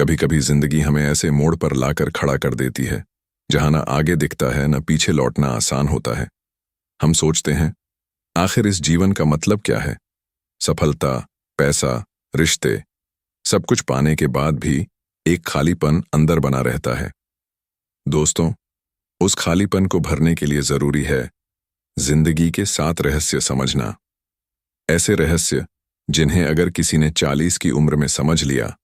कभी कभी जिंदगी हमें ऐसे मोड़ पर लाकर खड़ा कर देती है जहां ना आगे दिखता है न पीछे लौटना आसान होता है। हम सोचते हैं, आखिर इस जीवन का मतलब क्या है? सफलता, पैसा, रिश्ते, सब कुछ पाने के बाद भी एक खालीपन अंदर बना रहता है। दोस्तों, उस खालीपन को भरने के लिए जरूरी है जिंदगी के 7 रहस्य समझना। ऐसे रहस्य जिन्हें अगर किसी ने 40 की उम्र में समझ लिया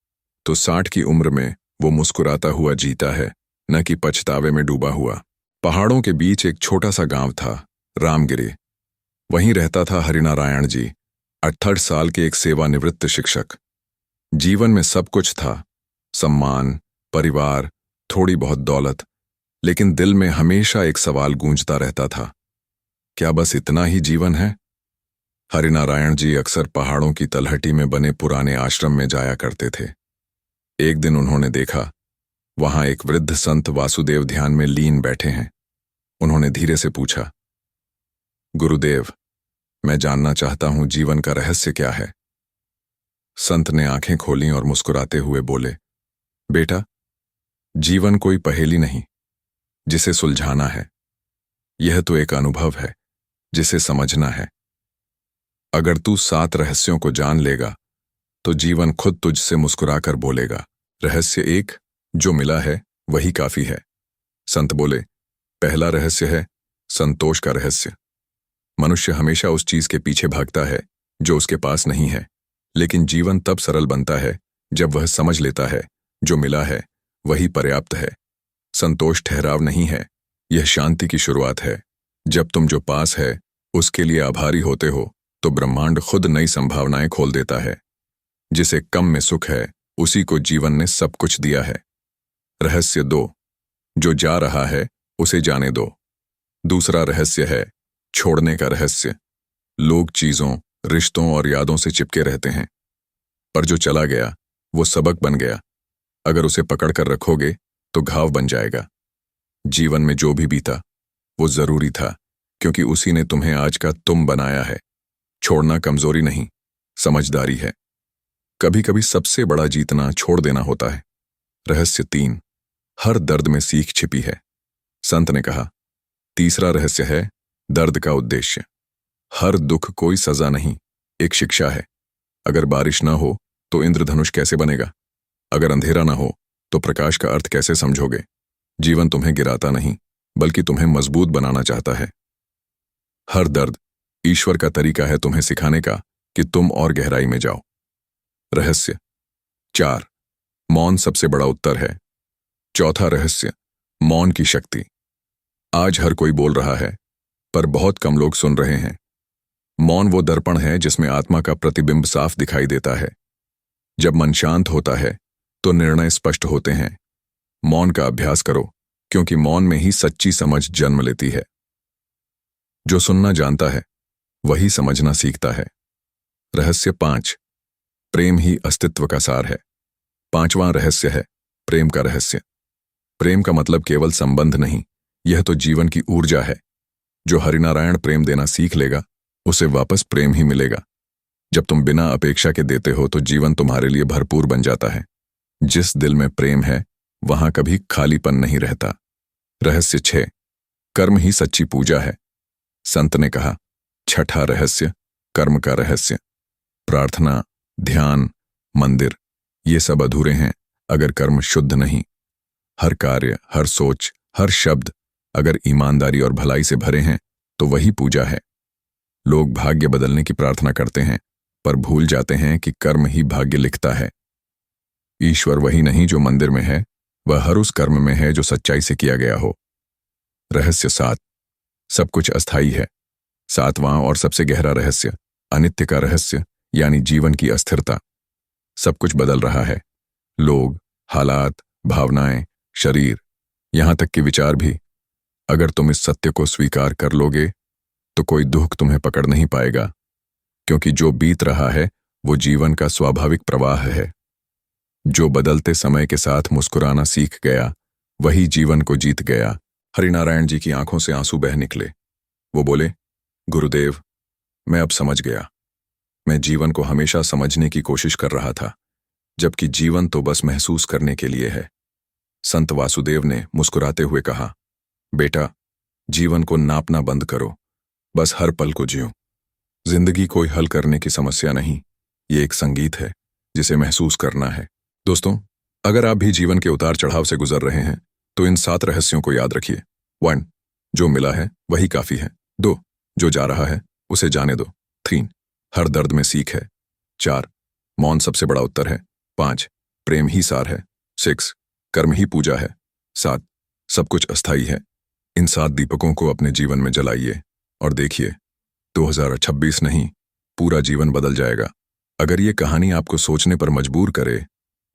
तो 60 की उम्र में वो मुस्कुराता हुआ जीता है, न कि पछतावे में डूबा हुआ। पहाड़ों के बीच एक छोटा सा गांव था, रामगिरी। वहीं रहता था हरिनारायण जी, 68 साल के एक सेवानिवृत्त शिक्षक। जीवन में सब कुछ था, सम्मान, परिवार, थोड़ी बहुत दौलत, लेकिन दिल में हमेशा एक सवाल गूंजता रहता था, क्या बस इतना ही जीवन है? हरिनारायण जी अक्सर पहाड़ों की तलहटी में बने पुराने आश्रम में जाया करते थे। एक दिन उन्होंने देखा, वहां एक वृद्ध संत वासुदेव ध्यान में लीन बैठे हैं। उन्होंने धीरे से पूछा, गुरुदेव, मैं जानना चाहता हूं जीवन का रहस्य क्या है? संत ने आंखें खोलीं और मुस्कुराते हुए बोले, बेटा, जीवन कोई पहेली नहीं जिसे सुलझाना है, यह तो एक अनुभव है जिसे समझना है। अगर तू 7 रहस्यों को जान लेगा तो जीवन खुद तुझसे मुस्कुराकर बोलेगा। रहस्य 1, जो मिला है वही काफी है। संत बोले, पहला रहस्य है संतोष का रहस्य। मनुष्य हमेशा उस चीज के पीछे भागता है जो उसके पास नहीं है, लेकिन जीवन तब सरल बनता है जब वह समझ लेता है जो मिला है वही पर्याप्त है। संतोष ठहराव नहीं है, यह शांति की शुरुआत है। जब तुम जो पास है उसके लिए आभारी होते हो तो ब्रह्मांड खुद नई संभावनाएं खोल देता है। जिसे कम में सुख है उसी को जीवन ने सब कुछ दिया है। रहस्य 2, जो जा रहा है उसे जाने दो। दूसरा रहस्य है छोड़ने का रहस्य। लोग चीजों, रिश्तों और यादों से चिपके रहते हैं, पर जो चला गया वो सबक बन गया। अगर उसे पकड़ कर रखोगे तो घाव बन जाएगा। जीवन में जो भी बीता वो जरूरी था, क्योंकि उसी ने तुम्हें आज का तुम बनाया है। छोड़ना कमजोरी नहीं, समझदारी है। कभी कभी सबसे बड़ा जीतना छोड़ देना होता है। रहस्य 3, हर दर्द में सीख छिपी है। संत ने कहा, तीसरा रहस्य है दर्द का उद्देश्य। हर दुख कोई सजा नहीं, एक शिक्षा है। अगर बारिश ना हो तो इंद्रधनुष कैसे बनेगा? अगर अंधेरा ना हो तो प्रकाश का अर्थ कैसे समझोगे? जीवन तुम्हें गिराता नहीं, बल्कि तुम्हें मजबूत बनाना चाहता है। हर दर्द ईश्वर का तरीका है तुम्हें सिखाने का कि तुम और गहराई में जाओ। रहस्य 4, मौन सबसे बड़ा उत्तर है। चौथा रहस्य, मौन की शक्ति। आज हर कोई बोल रहा है, पर बहुत कम लोग सुन रहे हैं। मौन वो दर्पण है जिसमें आत्मा का प्रतिबिंब साफ दिखाई देता है। जब मन शांत होता है तो निर्णय स्पष्ट होते हैं। मौन का अभ्यास करो, क्योंकि मौन में ही सच्ची समझ जन्म लेती है। जो सुनना जानता है वही समझना सीखता है। रहस्य 5, प्रेम ही अस्तित्व का सार है। 5वां रहस्य है प्रेम का रहस्य। प्रेम का मतलब केवल संबंध नहीं, यह तो जीवन की ऊर्जा है। जो हरिनारायण प्रेम देना सीख लेगा उसे वापस प्रेम ही मिलेगा। जब तुम बिना अपेक्षा के देते हो तो जीवन तुम्हारे लिए भरपूर बन जाता है। जिस दिल में प्रेम है वहां कभी खालीपन नहीं रहता। रहस्य 6, कर्म ही सच्ची पूजा है। संत ने कहा, छठा रहस्य कर्म का रहस्य। प्रार्थना, ध्यान, मंदिर, ये सब अधूरे हैं अगर कर्म शुद्ध नहीं। हर कार्य, हर सोच, हर शब्द अगर ईमानदारी और भलाई से भरे हैं तो वही पूजा है। लोग भाग्य बदलने की प्रार्थना करते हैं, पर भूल जाते हैं कि कर्म ही भाग्य लिखता है। ईश्वर वही नहीं जो मंदिर में है, वह हर उस कर्म में है जो सच्चाई से किया गया हो। रहस्य 7, सब कुछ अस्थायी है। 7वां और सबसे गहरा रहस्य, अनित्य का रहस्य, यानी जीवन की अस्थिरता। सब कुछ बदल रहा है, लोग, हालात, भावनाएं, शरीर, यहां तक कि विचार भी। अगर तुम इस सत्य को स्वीकार कर लोगे तो कोई दुख तुम्हें पकड़ नहीं पाएगा, क्योंकि जो बीत रहा है वो जीवन का स्वाभाविक प्रवाह है। जो बदलते समय के साथ मुस्कुराना सीख गया वही जीवन को जीत गया। हरिनारायण जी की आंखों से आंसू बह निकले। वो बोले, गुरुदेव, मैं अब समझ गया। मैं जीवन को हमेशा समझने की कोशिश कर रहा था, जबकि जीवन तो बस महसूस करने के लिए है। संत वासुदेव ने मुस्कुराते हुए कहा, बेटा, जीवन को नापना बंद करो, बस हर पल को जियो। जिंदगी कोई हल करने की समस्या नहीं, ये एक संगीत है जिसे महसूस करना है। दोस्तों, अगर आप भी जीवन के उतार चढ़ाव से गुजर रहे हैं तो इन 7 रहस्यों को याद रखिए। 1. जो मिला है वही काफी है। 2. जो जा रहा है उसे जाने दो। 3. हर दर्द में सीख है। 4. मौन सबसे बड़ा उत्तर है। 5. प्रेम ही सार है। 6. कर्म ही पूजा है। 7. सब कुछ अस्थाई है। इन 7 दीपकों को अपने जीवन में जलाइए और देखिए, 2026 नहीं, पूरा जीवन बदल जाएगा। अगर ये कहानी आपको सोचने पर मजबूर करे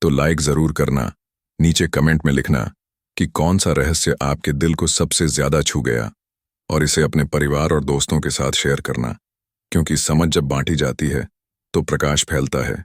तो लाइक जरूर करना, नीचे कमेंट में लिखना कि कौन सा रहस्य आपके दिल को सबसे ज्यादा छू गया, और इसे अपने परिवार और दोस्तों के साथ शेयर करना, क्योंकि समझ जब बांटी जाती है तो प्रकाश फैलता है।